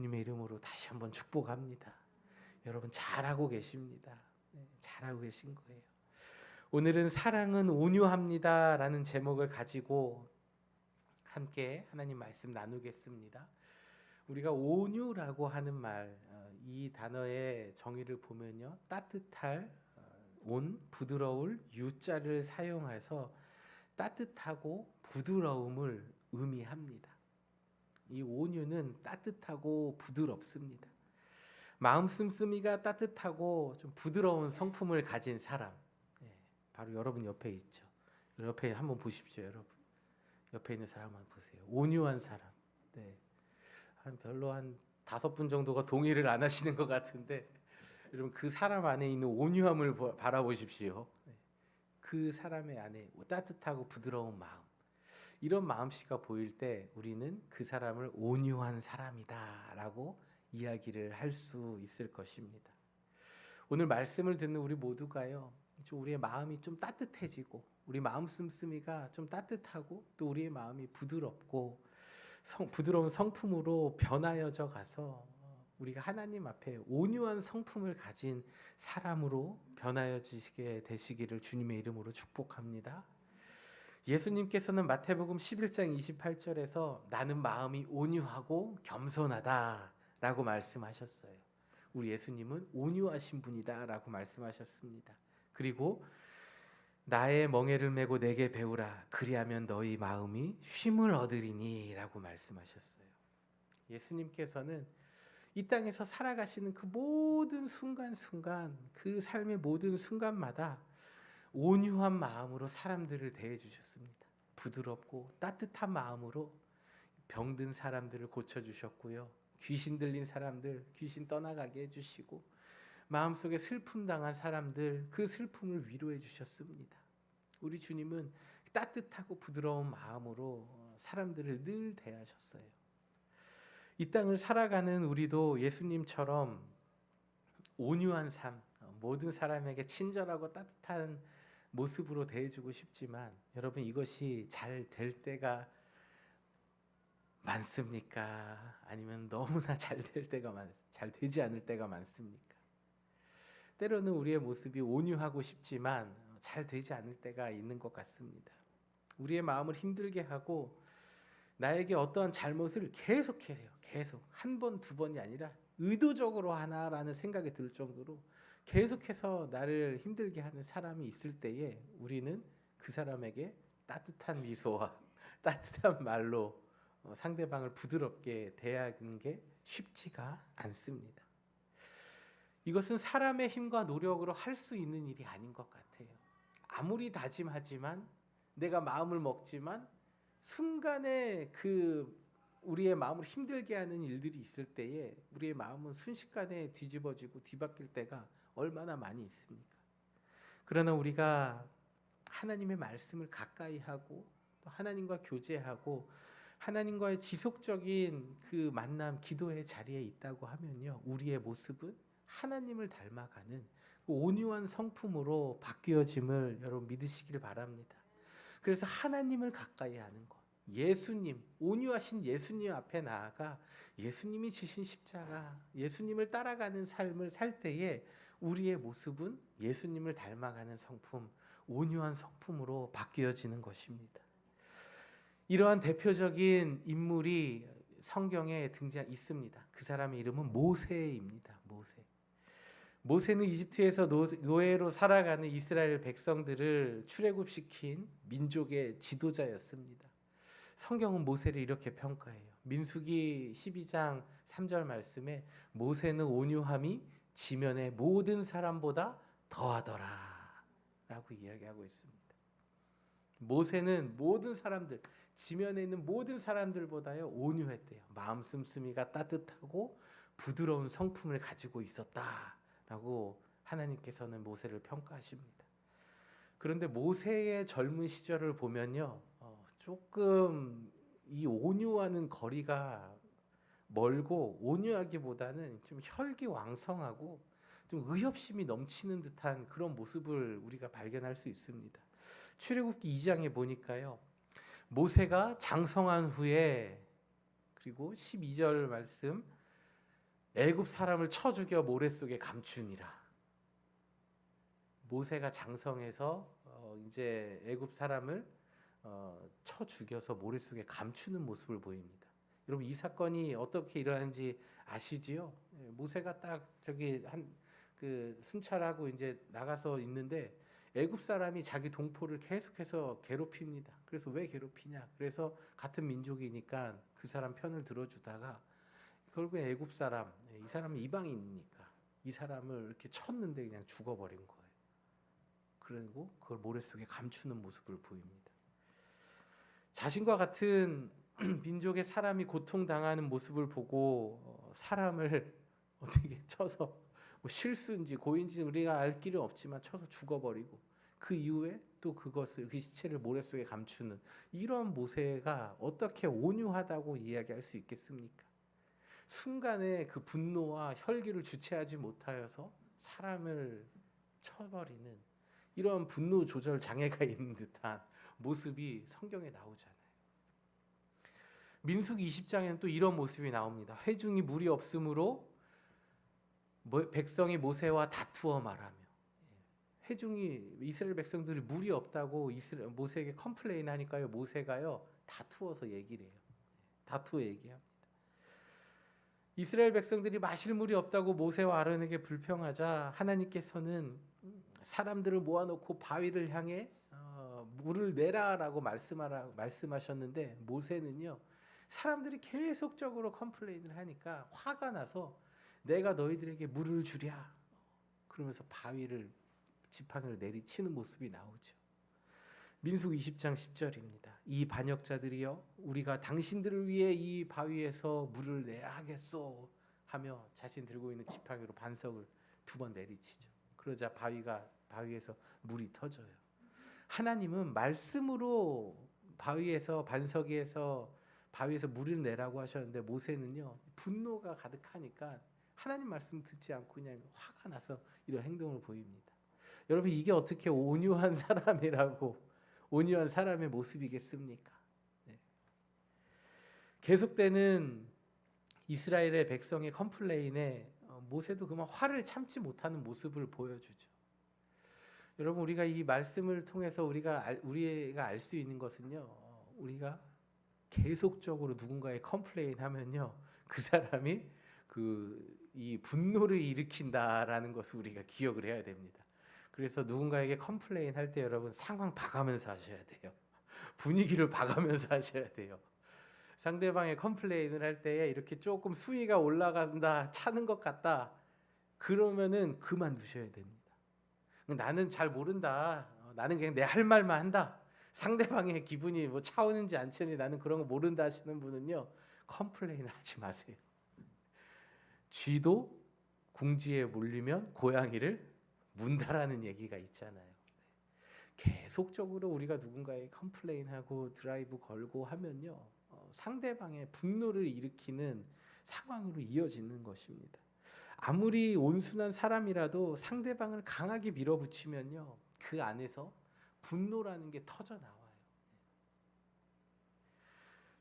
주님의 이름으로 다시 한번 축복합니다. 여러분 잘하고 계십니다. 잘하고 계신 거예요. 오늘은 사랑은 온유합니다 라는 제목을 가지고 함께 하나님 말씀 나누겠습니다. 우리가 온유라고 하는 말, 이 단어의 정의를 보면요, 따뜻할, 온, 부드러울, 유자를 사용해서 따뜻하고 부드러움을 의미합니다. 이 온유는 따뜻하고 부드럽습니다. 마음 씀씀이가 따뜻하고 좀 부드러운 성품을 가진 사람, 바로 여러분 옆에 있죠. 옆에 한번 보십시오, 여러분. 옆에 있는 사람 한번 보세요. 온유한 사람. 별로 한 5분 정도가 동의를 안 하시는 것 같은데, 여러분 그 사람 안에 있는 온유함을 바라보십시오. 그 사람의 안에 따뜻하고 부드러운 마음, 이런 마음씨가 보일 때 우리는 그 사람을 온유한 사람이다 라고 이야기를 할 수 있을 것입니다. 오늘 말씀을 듣는 우리 모두가요, 우리의 마음이 좀 따뜻해지고 우리 마음 씀씀이가 좀 따뜻하고 또 우리의 마음이 부드럽고 부드러운 성품으로 변하여져 가서 우리가 하나님 앞에 온유한 성품을 가진 사람으로 변하여지게 되시기를 주님의 이름으로 축복합니다. 예수님께서는 마태복음 11장 28절에서 나는 마음이 온유하고 겸손하다 라고 말씀하셨어요. 우리 예수님은 온유하신 분이다 라고 말씀하셨습니다. 그리고 나의 멍에를 메고 내게 배우라, 그리하면 너희 마음이 쉼을 얻으리니 라고 말씀하셨어요. 예수님께서는 이 땅에서 살아가시는 그 모든 순간순간, 그 삶의 모든 순간마다 온유한 마음으로 사람들을 대해 주셨습니다. 부드럽고 따뜻한 마음으로 병든 사람들을 고쳐주셨고요, 귀신 들린 사람들 귀신 떠나가게 해주시고, 마음속에 슬픔 당한 사람들 그 슬픔을 위로해 주셨습니다. 우리 주님은 따뜻하고 부드러운 마음으로 사람들을 늘 대하셨어요. 이 땅을 살아가는 우리도 예수님처럼 온유한 삶, 모든 사람에게 친절하고 따뜻한 모습으로 대해주고 싶지만, 여러분 이것이 잘 될 때가 많습니까? 아니면 너무나 잘 되지 않을 때가 많습니까? 때로는 우리의 모습이 온유하고 싶지만 잘 되지 않을 때가 있는 것 같습니다. 우리의 마음을 힘들게 하고 나에게 어떠한 잘못을 계속해요. 계속 한 번, 두 번이 아니라 의도적으로 하나라는 생각이 들 정도로 계속해서 나를 힘들게 하는 사람이 있을 때에 우리는 그 사람에게 따뜻한 미소와 따뜻한 말로 상대방을 부드럽게 대하는 게 쉽지가 않습니다. 이것은 사람의 힘과 노력으로 할 수 있는 일이 아닌 것 같아요. 아무리 다짐하지만, 내가 마음을 먹지만 순간에 우리의 마음을 힘들게 하는 일들이 있을 때에 우리의 마음은 순식간에 뒤집어지고 뒤바뀔 때가 얼마나 많이 있습니까? 그러나 우리가 하나님의 말씀을 가까이 하고 또 하나님과 교제하고 하나님과의 지속적인 그 만남, 기도의 자리에 있다고 하면요, 우리의 모습은 하나님을 닮아가는 온유한 성품으로 바뀌어짐을 여러분 믿으시길 바랍니다. 그래서 하나님을 가까이 하는 것, 예수님, 온유하신 예수님 앞에 나아가 예수님이 지신 십자가, 예수님을 따라가는 삶을 살 때에 우리의 모습은 예수님을 닮아가는 성품, 온유한 성품으로 바뀌어지는 것입니다. 이러한 대표적인 인물이 성경에 있습니다. 그 사람의 이름은 모세입니다. 모세는 이집트에서 노예로 살아가는 이스라엘 백성들을 출애굽시킨 민족의 지도자였습니다. 성경은 모세를 이렇게 평가해요. 민수기 12장 3절 말씀에 모세는 온유함이 지면의 모든 사람보다 더하더라 라고 이야기하고 있습니다. 모세는 모든 사람들, 지면에 있는 모든 사람들보다요 온유했대요. 마음 씀씀이가 따뜻하고 부드러운 성품을 가지고 있었다라고 하나님께서는 모세를 평가하십니다. 그런데 모세의 젊은 시절을 보면요, 조금 이 온유와는 거리가 멀고, 온유하기보다는 좀 혈기왕성하고 좀 의협심이 넘치는 듯한 그런 모습을 우리가 발견할 수 있습니다. 출애굽기 2장에 보니까요, 모세가 장성한 후에, 그리고 12절 말씀, 애굽 사람을 쳐 죽여 모래 속에 감추니라. 모세가 장성해서 이제 애굽 사람을 쳐 죽여서 모래 속에 감추는 모습을 보입니다. 여러분 이 사건이 어떻게 일어나는지 아시지요? 모세가 딱 저기 그 순찰하고 이제 나가서 있는데 애굽 사람이 자기 동포를 계속해서 괴롭힙니다. 그래서 왜 괴롭히냐? 그래서 같은 민족이니까 그 사람 편을 들어주다가 결국에 애굽 사람, 이 사람은 이방인이니까 이 사람을 이렇게 쳤는데 그냥 죽어버린 거예요. 그리고 그걸 모래 속에 감추는 모습을 보입니다. 자신과 같은 민족의 사람이 고통당하는 모습을 보고 사람을 어떻게 쳐서 뭐 실수인지 고인지 우리가 알 길은 없지만 쳐서 죽어버리고 그 이후에 또 그 시체를 모래 속에 감추는 이런 모세가 어떻게 온유하다고 이야기할 수 있겠습니까? 순간에 그 분노와 혈기를 주체하지 못하여서 사람을 쳐버리는 이런 분노 조절 장애가 있는 듯한 모습이 성경에 나오잖아요. 민수기 20장에는 또 이런 모습이 나옵니다. 회중이 물이 없으므로 백성이 모세와 다투어 말하며, 회중이 이스라엘 백성들이 물이 없다고 모세에게 컴플레인 하니까요, 모세가요 다투어서 얘기를 해요. 다투어 얘기합니다. 이스라엘 백성들이 마실 물이 없다고 모세와 아론에게 불평하자 하나님께서는 사람들을 모아놓고 바위를 향해 물을 내라라고 말씀하셨는데 모세는요 사람들이 계속적으로 컴플레인을 하니까 화가 나서 내가 너희들에게 물을 주랴 그러면서 지팡이를 내리치는 모습이 나오죠. 민수기 20장 10절입니다. 이 반역자들이여 우리가 당신들을 위해 이 바위에서 물을 내야 하겠소 하며 자신 들고 있는 지팡이로 반석을 2번 내리치죠. 그러자 바위에서 물이 터져요. 하나님은 말씀으로 반석에서 바위에서 물을 내라고 하셨는데 모세는요 분노가 가득하니까 하나님 말씀 듣지 않고 그냥 화가 나서 이런 행동을 보입니다. 여러분 이게 어떻게 온유한 사람의 모습이겠습니까? 네. 계속되는 이스라엘의 백성의 컴플레인에 모세도 그만 화를 참지 못하는 모습을 보여주죠. 여러분 우리가 이 말씀을 통해서 우리가 알 수 있는 것은요, 우리가 계속적으로 누군가의 컴플레인 하면요, 그 사람이 이 분노를 일으킨다라는 것을 우리가 기억을 해야 됩니다. 그래서 누군가에게 컴플레인 할 때 여러분 상황 봐가면서 하셔야 돼요. 분위기를 봐가면서 하셔야 돼요. 상대방의 컴플레인을 할 때에 이렇게 조금 수위가 올라간다, 차는 것 같다, 그러면은 그만두셔야 됩니다. 나는 잘 모른다. 나는 그냥 내 할 말만 한다. 상대방의 기분이 뭐 차오는지 안 차오는지 나는 그런 거 모른다 하시는 분은요, 컴플레인을 하지 마세요. 쥐도 궁지에 몰리면 고양이를 문다라는 얘기가 있잖아요. 계속적으로 우리가 누군가에 컴플레인하고 드라이브 걸고 하면요, 상대방의 분노를 일으키는 상황으로 이어지는 것입니다. 아무리 온순한 사람이라도 상대방을 강하게 밀어붙이면요, 그 안에서 분노라는 게 터져 나와요.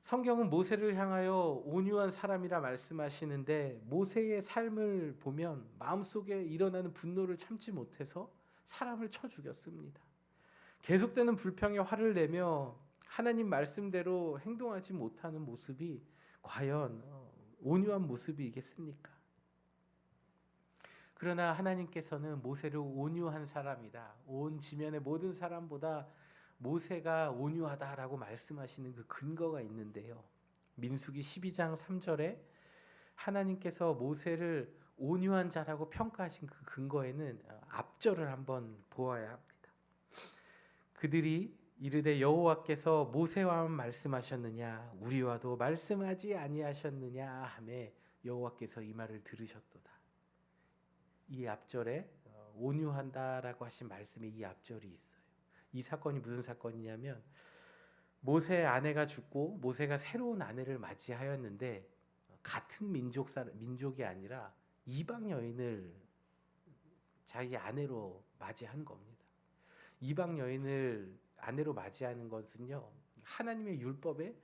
성경은 모세를 향하여 온유한 사람이라 말씀하시는데 모세의 삶을 보면 마음속에 일어나는 분노를 참지 못해서 사람을 쳐 죽였습니다. 계속되는 불평에 화를 내며 하나님 말씀대로 행동하지 못하는 모습이 과연 온유한 모습이겠습니까? 그러나 하나님께서는 모세를 온유한 사람이다, 온 지면의 모든 사람보다 모세가 온유하다라고 말씀하시는 그 근거가 있는데요, 민수기 12장 3절에 하나님께서 모세를 온유한 자라고 평가하신 그 근거에는 앞절을 한번 보아야 합니다. 그들이 이르되 여호와께서 모세와 말씀하셨느냐 우리와도 말씀하지 아니하셨느냐 하매 여호와께서 이 말을 들으셨도다. 이 앞절에 온유한다라고 하신 말씀에 이 앞절이 있어요. 이 사건이 무슨 사건이냐면 모세의 아내가 죽고 모세가 새로운 아내를 맞이하였는데 같은 민족이 아니라 이방 여인을 자기 아내로 맞이한 겁니다. 이방 여인을 아내로 맞이하는 것은요, 하나님의 율법에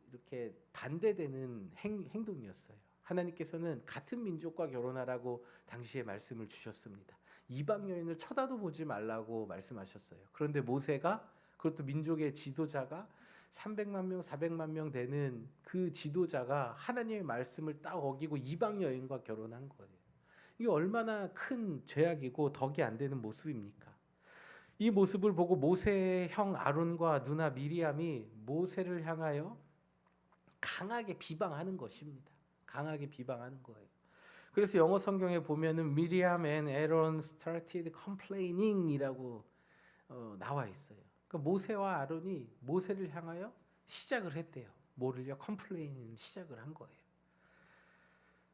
이렇게 반대되는 행동이었어요. 하나님께서는 같은 민족과 결혼하라고 당시에 말씀을 주셨습니다. 이방 여인을 쳐다도 보지 말라고 말씀하셨어요. 그런데 모세가, 그것도 민족의 지도자가 300만 명, 400만 명 되는 그 지도자가 하나님의 말씀을 딱 어기고 이방 여인과 결혼한 거예요. 이게 얼마나 큰 죄악이고 덕이 안 되는 모습입니까? 이 모습을 보고 모세의 형 아론과 누나 미리암이 모세를 향하여 강하게 비방하는 것입니다. 강하게 비방하는 거예요. 그래서 영어 성경에 보면은 Miriam and Aaron started complaining이라고 나와 있어요. 그러니까 모세와 아론이 모세를 향하여 시작을 했대요. 뭐를요? 컴플레인을 시작을 한 거예요.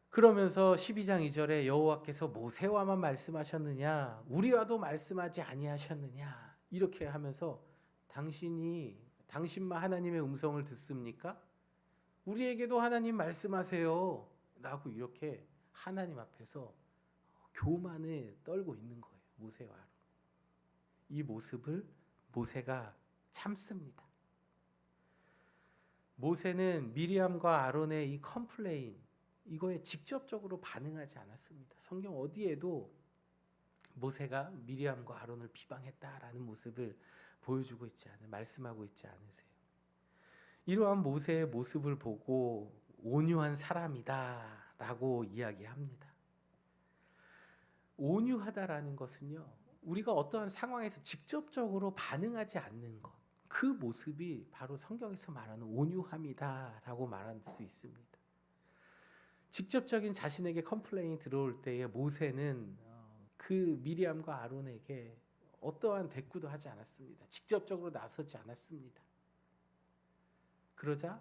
그러면서 12장 2절에 여호와께서 모세와만 말씀하셨느냐 우리와도 말씀하지 아니하셨느냐 이렇게 하면서 당신만 하나님의 음성을 듣습니까? 우리에게도 하나님 말씀하세요 라고 이렇게 하나님 앞에서 교만에 떨고 있는 거예요. 모세와 아론. 이 모습을 모세가 참습니다. 모세는 미리암과 아론의 이 컴플레인 이거에 직접적으로 반응하지 않았습니다. 성경 어디에도 모세가 미리암과 아론을 비방했다라는 모습을 보여주고 있지 않아요. 말씀하고 있지 않으세요. 이러한 모세의 모습을 보고 온유한 사람이다라고 이야기합니다. 온유하다라는 것은요, 우리가 어떠한 상황에서 직접적으로 반응하지 않는 것, 그 모습이 바로 성경에서 말하는 온유함이다라고 말할 수 있습니다. 직접적인 자신에게 컴플레인이 들어올 때에 모세는 그 미리암과 아론에게 어떠한 대꾸도 하지 않았습니다. 직접적으로 나서지 않았습니다. 그러자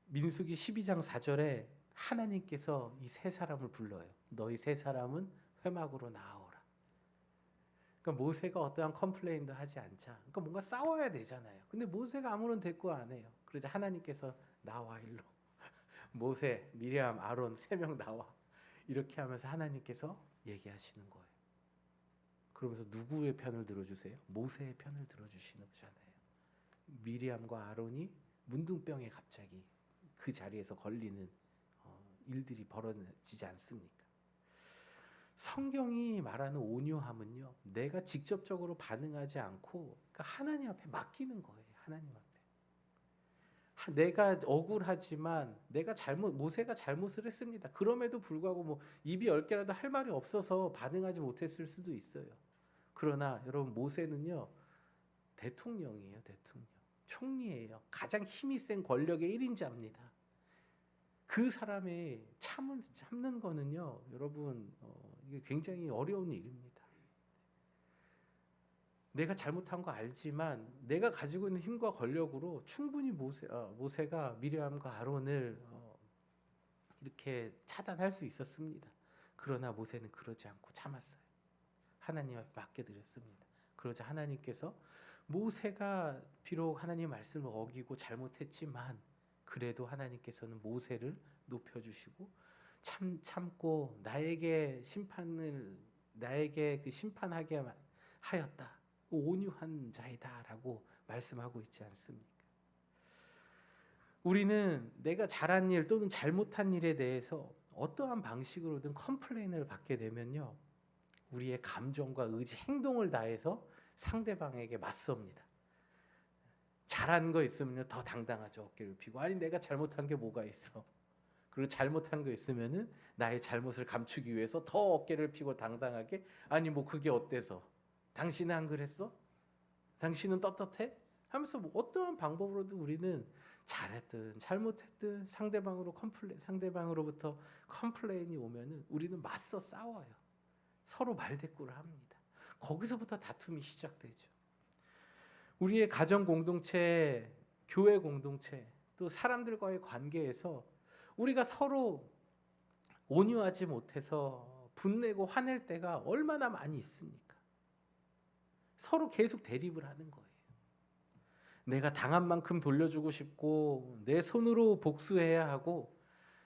민수기 12장 4절에 하나님께서 이 세 사람을 불러요. 너희 세 사람은 회막으로 나아오라. 그러니까 모세가 어떠한 컴플레인도 하지 않자. 그러니까 뭔가 싸워야 되잖아요. 근데 모세가 아무런 대꾸 안 해요. 그러자 하나님께서 나와 일로. 모세, 미리암, 아론 3명 나와. 이렇게 하면서 하나님께서 얘기하시는 거예요. 그러면서 누구의 편을 들어주세요? 모세의 편을 들어주시는 거잖아요. 미리암과 아론이 문둥병에 갑자기 그 자리에서 걸리는 일들이 벌어지지 않습니까? 성경이 말하는 온유함은요, 내가 직접적으로 반응하지 않고 그러니까 하나님 앞에 맡기는 거예요. 하나님 앞에. 내가 억울하지만 모세가 잘못을 했습니다. 그럼에도 불구하고 뭐 입이 10개라도 할 말이 없어서 반응하지 못했을 수도 있어요. 그러나 여러분 모세는요, 대통령이에요. 대통령. 총리예요. 가장 힘이 센 권력의 1인자입니다. 그 사람의 참는 거는요, 여러분 이게 굉장히 어려운 일입니다. 내가 잘못한 거 알지만 내가 가지고 있는 힘과 권력으로 충분히 모세가 미리암과 아론을 이렇게 차단할 수 있었습니다. 그러나 모세는 그러지 않고 참았어요. 하나님 앞에 맡겨드렸습니다. 그러자 하나님께서 모세가 비록 하나님의 말씀을 어기고 잘못했지만 그래도 하나님께서는 모세를 높여주시고 참고 나에게 그 심판하게 하였다. 온유한 자이다라고 말씀하고 있지 않습니까? 우리는 내가 잘한 일 또는 잘못한 일에 대해서 어떠한 방식으로든 컴플레인을 받게 되면요, 우리의 감정과 의지, 행동을 다해서 상대방에게 맞섭니다. 잘한 거 있으면 더 당당하죠. 어깨를 펴고. 아니 내가 잘못한 게 뭐가 있어. 그리고 잘못한 거 있으면은 나의 잘못을 감추기 위해서 더 어깨를 펴고 당당하게 아니 뭐 그게 어때서. 당신은 안 그랬어? 당신은 떳떳해? 하면서 뭐 어떠한 방법으로도 우리는 잘했든 잘못했든 상대방으로부터 컴플레인이 오면은 우리는 맞서 싸워요. 서로 말대꾸를 합니다. 거기서부터 다툼이 시작되죠. 우리의 가정 공동체, 교회 공동체, 또 사람들과의 관계에서 우리가 서로 온유하지 못해서 분내고 화낼 때가 얼마나 많이 있습니까? 서로 계속 대립을 하는 거예요. 내가 당한 만큼 돌려주고 싶고 내 손으로 복수해야 하고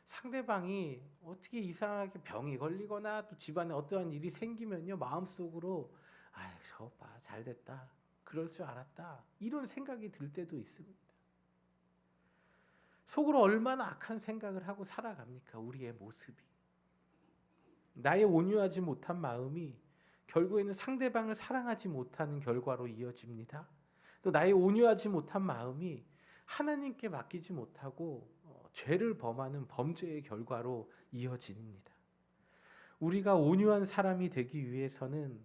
상대방이 어떻게 이상하게 병이 걸리거나 또 집안에 어떠한 일이 생기면요, 마음속으로 아유 저거 봐 잘됐다. 그럴 줄 알았다. 이런 생각이 들 때도 있습니다. 속으로 얼마나 악한 생각을 하고 살아갑니까? 우리의 모습이. 나의 온유하지 못한 마음이 결국에는 상대방을 사랑하지 못하는 결과로 이어집니다. 또 나의 온유하지 못한 마음이 하나님께 맡기지 못하고 죄를 범하는 범죄의 결과로 이어집니다. 우리가 온유한 사람이 되기 위해서는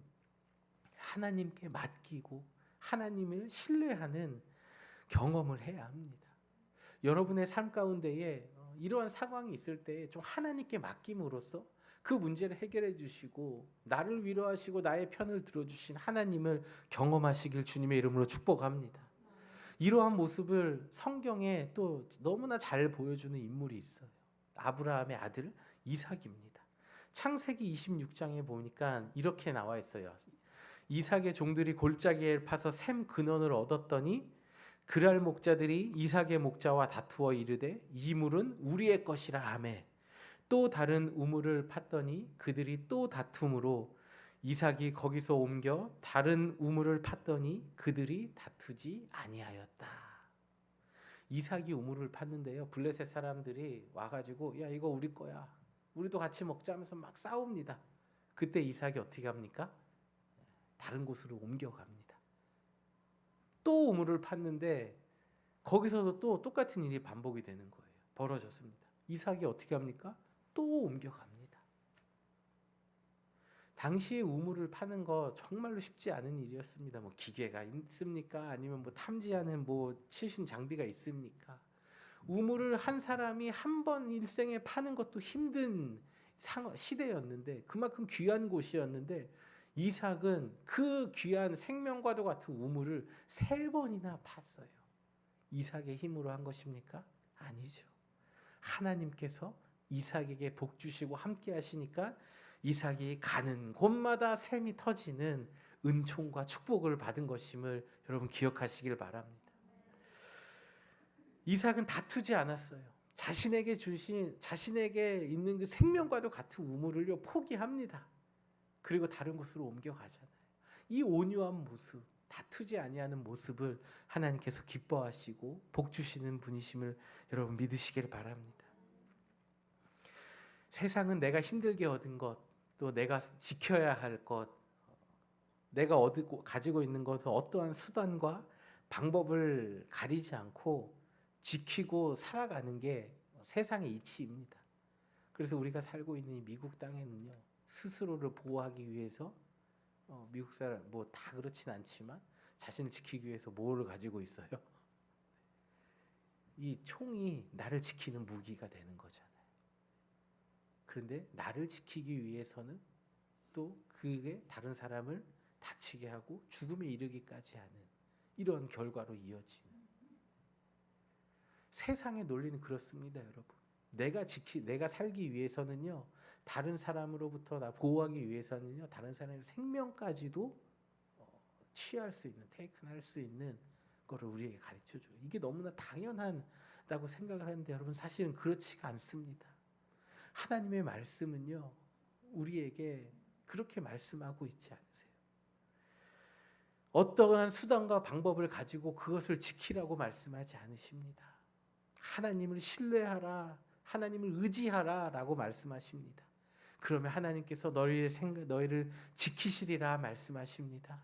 하나님께 맡기고 하나님을 신뢰하는 경험을 해야 합니다. 여러분의 삶 가운데에 이러한 상황이 있을 때 좀 하나님께 맡김으로써 그 문제를 해결해 주시고 나를 위로하시고 나의 편을 들어주신 하나님을 경험하시길 주님의 이름으로 축복합니다. 이러한 모습을 성경에 또 너무나 잘 보여주는 인물이 있어요. 아브라함의 아들 이삭입니다. 창세기 26장에 보니까 이렇게 나와 있어요. 이삭의 종들이 골짜기에 파서 샘 근원을 얻었더니 그랄 목자들이 이삭의 목자와 다투어 이르되 이 물은 우리의 것이라 하매 또 다른 우물을 팠더니 그들이 또 다툼으로 이삭이 거기서 옮겨 다른 우물을 팠더니 그들이 다투지 아니하였다. 이삭이 우물을 팠는데요, 블레셋 사람들이 와가지고 야 이거 우리 거야, 우리도 같이 먹자 하면서 막 싸웁니다. 그때 이삭이 어떻게 합니까? 다른 곳으로 옮겨갑니다. 또 우물을 팠는데 거기서도 또 똑같은 일이 반복이 되는 거예요. 벌어졌습니다. 이삭이 어떻게 합니까? 또 옮겨갑니다. 당시에 우물을 파는 거 정말로 쉽지 않은 일이었습니다. 뭐 기계가 있습니까? 아니면 뭐 탐지하는 뭐 최신 장비가 있습니까? 우물을 한 사람이 한 번 일생에 파는 것도 힘든 시대였는데 그만큼 귀한 곳이었는데 이삭은 그 귀한 생명과도 같은 우물을 3번이나 팠어요. 이삭의 힘으로 한 것입니까? 아니죠. 하나님께서 이삭에게 복 주시고 함께 하시니까 이삭이 가는 곳마다 샘이 터지는 은총과 축복을 받은 것임을 여러분 기억하시길 바랍니다. 이삭은 다투지 않았어요. 자신에게 있는 그 생명과도 같은 우물을요 포기합니다. 그리고 다른 곳으로 옮겨가잖아요. 이 온유한 모습, 다투지 아니하는 모습을 하나님께서 기뻐하시고 복 주시는 분이심을 여러분 믿으시길 바랍니다. 세상은 내가 힘들게 얻은 것, 또 내가 지켜야 할 것, 내가 가지고 있는 것은 어떠한 수단과 방법을 가리지 않고 지키고 살아가는 게 세상의 이치입니다. 그래서 우리가 살고 있는 이 미국 땅에는요, 스스로를 보호하기 위해서 미국 사람 뭐 다 그렇진 않지만 자신을 지키기 위해서 뭐를 가지고 있어요? 이 총이 나를 지키는 무기가 되는 거잖아요. 그런데 나를 지키기 위해서는 또 그게 다른 사람을 다치게 하고 죽음에 이르기까지 하는 이런 결과로 이어지는 세상의 논리는 그렇습니다, 여러분. 내가 살기 위해서는요, 다른 사람으로부터 나 보호하기 위해서는요, 다른 사람의 생명까지도 취할 수 있는, 테이크할 수 있는 거를 우리에게 가르쳐줘요. 이게 너무나 당연하다고 생각을 하는데 여러분 사실은 그렇지가 않습니다. 하나님의 말씀은요, 우리에게 그렇게 말씀하고 있지 않으세요. 어떠한 수단과 방법을 가지고 그것을 지키라고 말씀하지 않으십니다. 하나님을 신뢰하라, 하나님을 의지하라 라고 말씀하십니다. 그러면 하나님께서 너희를 지키시리라 말씀하십니다.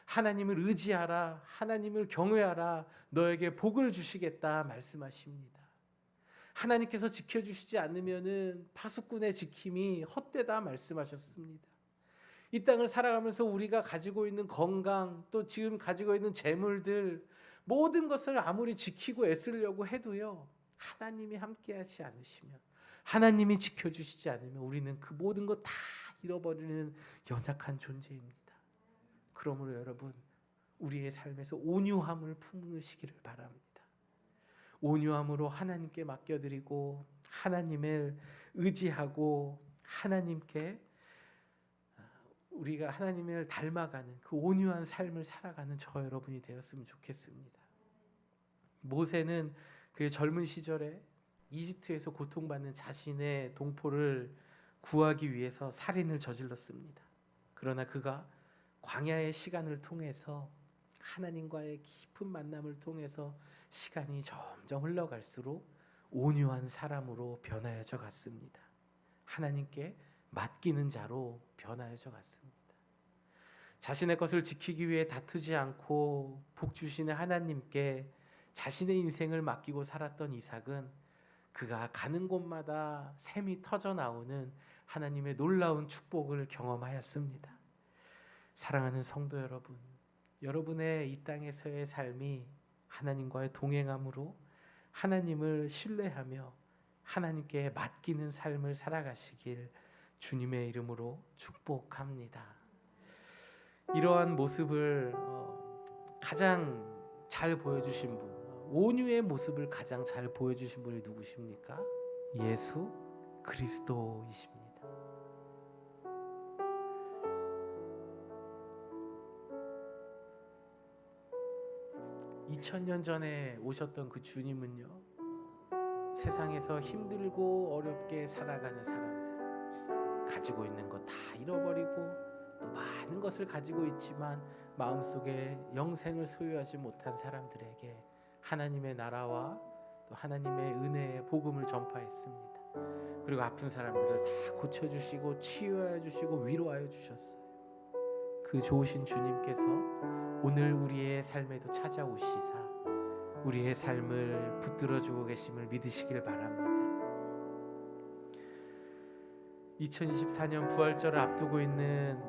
하나님을 의지하라, 하나님을 경외하라, 너에게 복을 주시겠다 말씀하십니다. 하나님께서 지켜주시지 않으면은 파수꾼의 지킴이 헛되다 말씀하셨습니다. 이 땅을 살아가면서 우리가 가지고 있는 건강, 또 지금 가지고 있는 재물들, 모든 것을 아무리 지키고 애쓰려고 해도요, 하나님이 함께하지 않으시면, 하나님이 지켜주시지 않으면 우리는 그 모든 것 다 잃어버리는 연약한 존재입니다. 그러므로 여러분, 우리의 삶에서 온유함을 품으시기를 바랍니다. 온유함으로 하나님께 맡겨드리고 하나님을 의지하고 우리가 하나님을 닮아가는 그 온유한 삶을 살아가는 저 여러분이 되었으면 좋겠습니다. 모세는 그의 젊은 시절에 이집트에서 고통받는 자신의 동포를 구하기 위해서 살인을 저질렀습니다. 그러나 그가 광야의 시간을 통해서 하나님과의 깊은 만남을 통해서 시간이 점점 흘러갈수록 온유한 사람으로 변하여져 갔습니다. 하나님께 맡기는 자로 변하여져 갔습니다. 자신의 것을 지키기 위해 다투지 않고 복 주시는 하나님께 자신의 인생을 맡기고 살았던 이삭은 그가 가는 곳마다 샘이 터져 나오는 하나님의 놀라운 축복을 경험하였습니다. 사랑하는 성도 여러분, 여러분의 이 땅에서의 삶이 하나님과의 동행함으로 하나님을 신뢰하며 하나님께 맡기는 삶을 살아가시길 주님의 이름으로 축복합니다. 이러한 모습을 가장 잘 보여주신 분, 온유의 모습을 가장 잘 보여주신 분이 누구십니까? 예수 그리스도이십니다. 2000년 전에 오셨던 그 주님은요, 세상에서 힘들고 어렵게 살아가는 사람들, 가지고 있는 거 다 잃어버리고 또 많은 것을 가지고 있지만 마음속에 영생을 소유하지 못한 사람들에게 하나님의 나라와 또 하나님의 은혜의 복음을 전파했습니다. 그리고 아픈 사람들을 다 고쳐주시고 치유하여 주시고 위로하여 주셨어요. 그 좋으신 주님께서 오늘 우리의 삶에도 찾아오시사 우리의 삶을 붙들어주고 계심을 믿으시길 바랍니다. 2024년 부활절을 앞두고 있는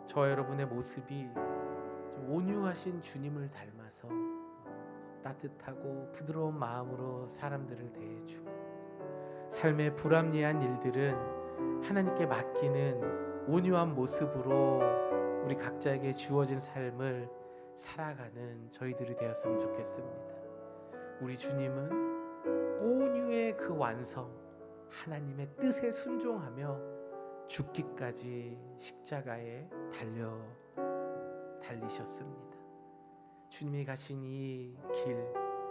저 여러분의 모습이 좀 온유하신 주님을 닮아서 따뜻하고 부드러운 마음으로 사람들을 대해주고, 삶의 불합리한 일들은 하나님께 맡기는 온유한 모습으로 우리 각자에게 주어진 삶을 살아가는 저희들이 되었으면 좋겠습니다. 우리 주님은 온유의 그 완성, 하나님의 뜻에 순종하며 죽기까지 십자가에 달리셨습니다. 주님이 가신 이 길,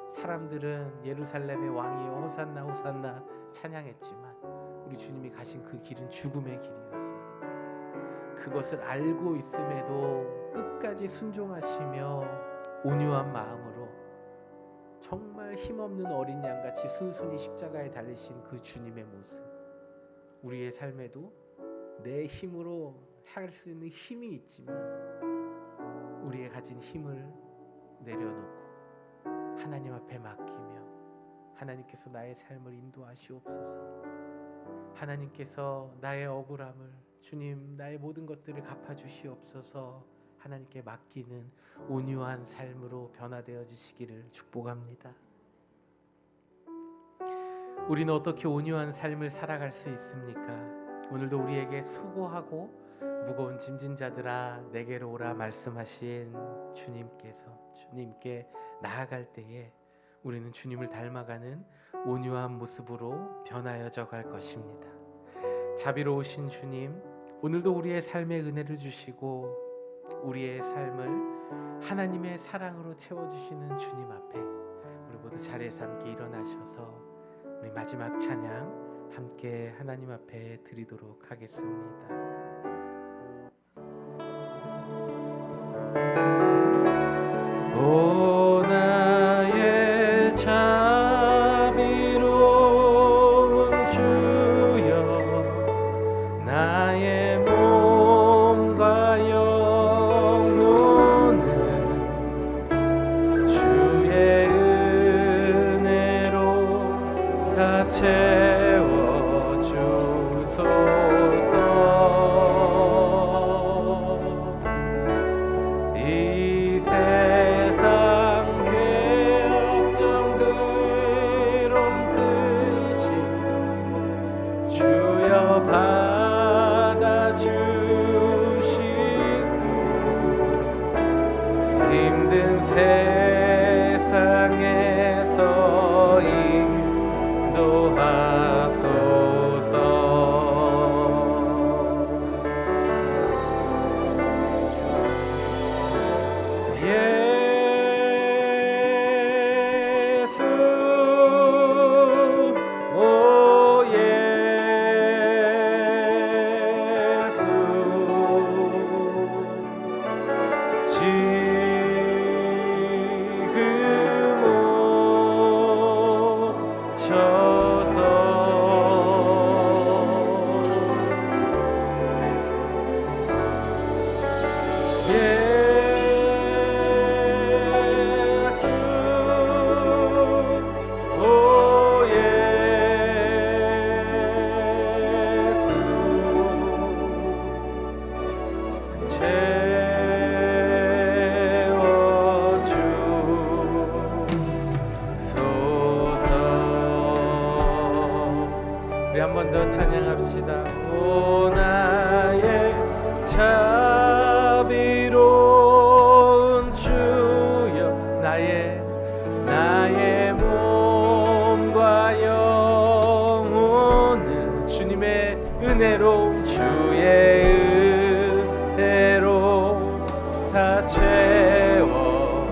사람들은 예루살렘의 왕이여 호산나 호산나 찬양했지만 우리 주님이 가신 그 길은 죽음의 길이었어요. 그것을 알고 있음에도 끝까지 순종하시며 온유한 마음으로 정말 힘없는 어린 양같이 순순히 십자가에 달리신 그 주님의 모습, 우리의 삶에도 내 힘으로 할 수 있는 힘이 있지만 우리의 가진 힘을 내려놓고 하나님 앞에 맡기며 하나님께서 나의 삶을 인도하시옵소서. 하나님께서 나의 억울함을, 주님 나의 모든 것들을 갚아주시옵소서 하나님께 맡기는 온유한 삶으로 변화되어 주시기를 축복합니다. 우리는 어떻게 온유한 삶을 살아갈 수 있습니까? 오늘도 우리에게 수고하고 무거운 짐진 자들아 내게로 오라 말씀하신 주님께 나아갈 때에 우리는 주님을 닮아가는 온유한 모습으로 변하여져 갈 것입니다. 자비로우신 주님, 오늘도 우리의 삶에 은혜를 주시고 우리의 삶을 하나님의 사랑으로 채워주시는 주님 앞에 우리 모두 자리에서 함께 일어나셔서 우리 마지막 찬양 함께 하나님 앞에 드리도록 하겠습니다. 오 나의 자비로운 주여, 나의 몸과 영혼은 주의 은혜로 다 채워주소서. 이 세상 괴악정 그럼 크신 주여 받아주시고 힘든 세상에서 인도하소서. 더 찬양합시다. 오 나의 자비로운 주여 나의 몸과 영혼을 주님의 은혜로 주의 은혜로 다 채워주소서.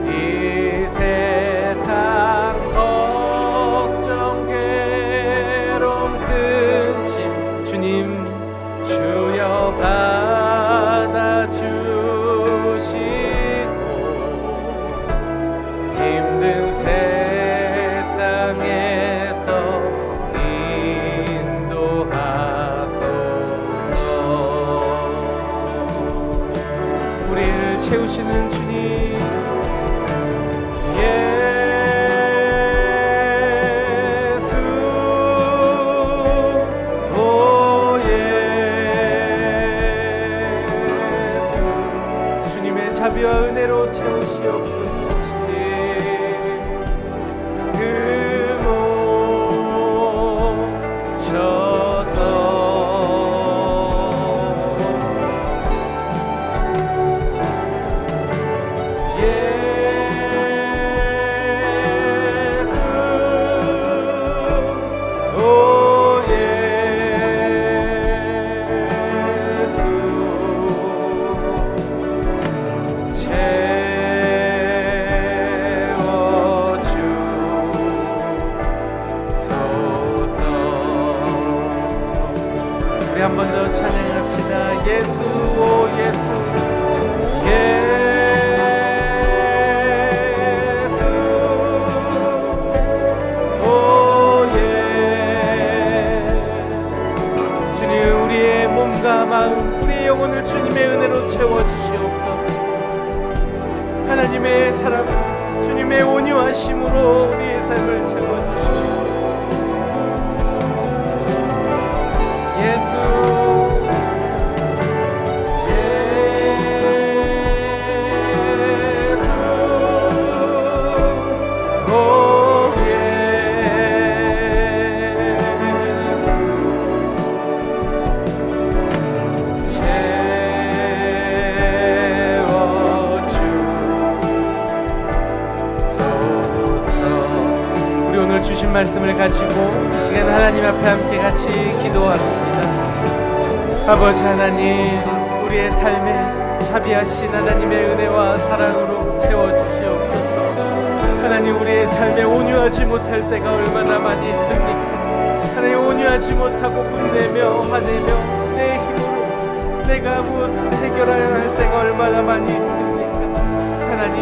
이 세상 걱정 괴로움 근심 주님 주여 받아주시고 힘든 세상에서 인도하소서. 우리를 채우시는 주님 예수 오 예수 주님의 자비와 은혜로 채우시옵소서. 한 번 더 찬양합시다. 예수 오 예수 예수 오 예. 주님 우리의 몸과 마음 우리의 영혼을 주님의 은혜로 채워주시옵소서. 하나님의 사랑 주님의 온유하심으로 우리의 삶을 채워주시옵소서. 예수 주신 말씀을 가지고 이 시간 하나님 앞에 함께 같이 기도합시다. 아버지 하나님 우리의 삶에 자비하신 하나님의 은혜와 사랑으로 채워주시옵소서. 하나님 우리의 삶에 온유하지 못할 때가 얼마나 많이 있습니까? 하나님 온유하지 못하고 분내며 화내며 내 힘으로 내가 무엇을 해결해야 할 때가 얼마나 많이 있습니까? 하나님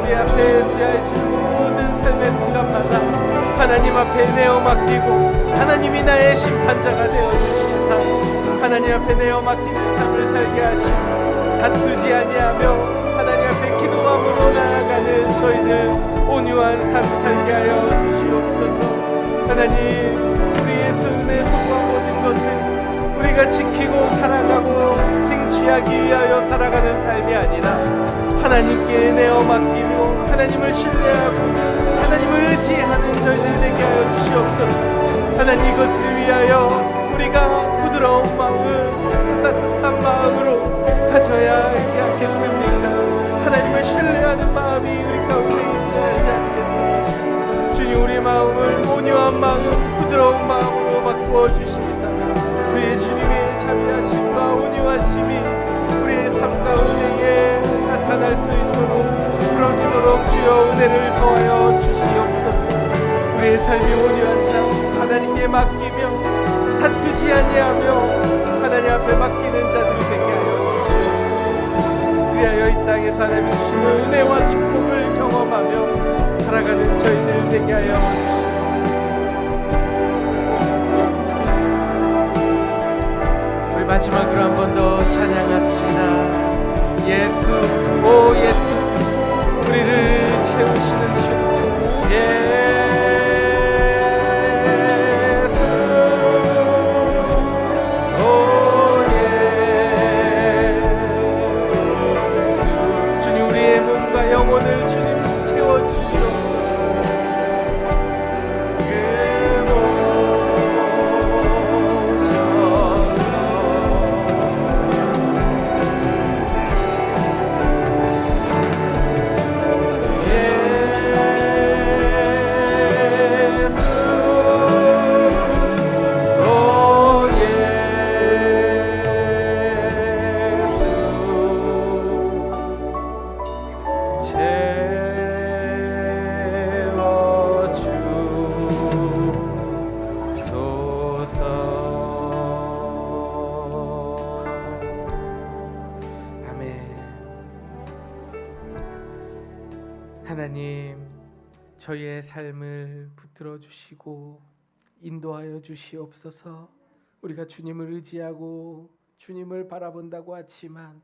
우리 앞에 쓰여진 모든 삶의 순간마다 하나님 앞에 내어 맡기고 하나님이 나의 심판자가 되어주시사 하나님 앞에 내어 맡기는 삶을 살게 하시고 다투지 아니하며 하나님 앞에 기도함으로 나아가는 저희들 온유한 삶 살게 하여 주시옵소서. 하나님 우리의 손에 속한 모든 것을 우리가 지키고 살아가고 쟁취하기 위하여 살아가는 삶이 아니라 하나님께 내어 맡기며 하나님을 신뢰하고 하나님을 의지하는 저희들 되게 하여 주시옵소서. 하나님 이것을 위하여 우리가 부드러운 마음 따뜻한 마음으로 가져야 하지 않겠습니까? 하나님을 신뢰하는 마음이 우리 가운데 있어야 하지 않겠습니까? 주님 우리 마음을 온유한 마음 부드러운 마음으로 바꾸어 주시사 우리의 주님의 자비하심과 온유하심이 우리의 삶 가운데에 나타날 수 있도록 부러지도록 주여 은혜를 더하여 주시옵소서. 우리의 삶이 온유한 자 하나님께 맡기며 다투지 아니하며 하나님 앞에 맡기는 자들이 되게 하여 주시옵소서. 그리하여 이 땅에서 하나님 주시는 은혜와 축복을 경험하며 살아가는 저희들 되게 하여 주시옵소서. 우리 마지막으로 한 번 더 찬양합시다. 예수 오 예수 우리를 채우시는 주 예수 오 예수 주님 우리의 몸과 영혼을 주님 채워주시옵소서. 저희의 삶을 붙들어 주시고 인도하여 주시옵소서. 우리가 주님을 의지하고 주님을 바라본다고 하지만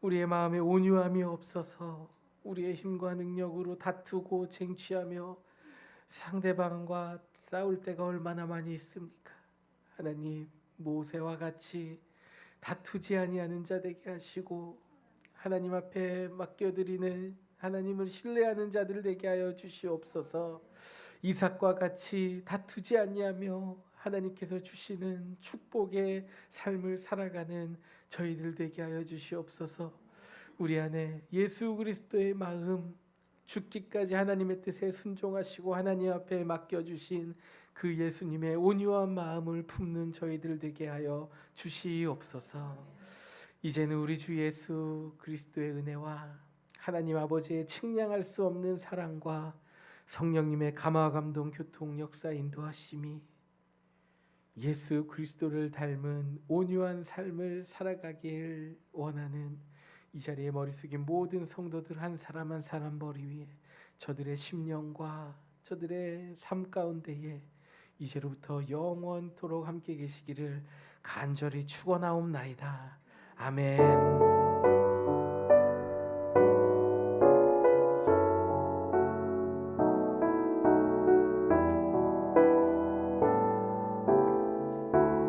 우리의 마음에 온유함이 없어서 우리의 힘과 능력으로 다투고 쟁취하며 상대방과 싸울 때가 얼마나 많이 있습니까? 하나님, 모세와 같이 다투지 아니하는 자 되게 하시고 하나님 앞에 맡겨드리는 하나님을 신뢰하는 자들 되게 하여 주시옵소서. 이삭과 같이 다투지 아니하며 하나님께서 주시는 축복의 삶을 살아가는 저희들 되게 하여 주시옵소서. 우리 안에 예수 그리스도의 마음, 죽기까지 하나님의 뜻에 순종하시고 하나님 앞에 맡겨주신 그 예수님의 온유한 마음을 품는 저희들 되게 하여 주시옵소서. 이제는 우리 주 예수 그리스도의 은혜와 하나님 아버지의 측량할 수 없는 사랑과 성령님의 감화 감동 교통 역사 인도하심이 예수 그리스도를 닮은 온유한 삶을 살아가길 원하는 이 자리에 머리 숙인 모든 성도들 한 사람 한 사람 머리 위에 저들의 심령과 저들의 삶 가운데에 이제로부터 영원토록 함께 계시기를 간절히 축원하옵나이다. 아멘.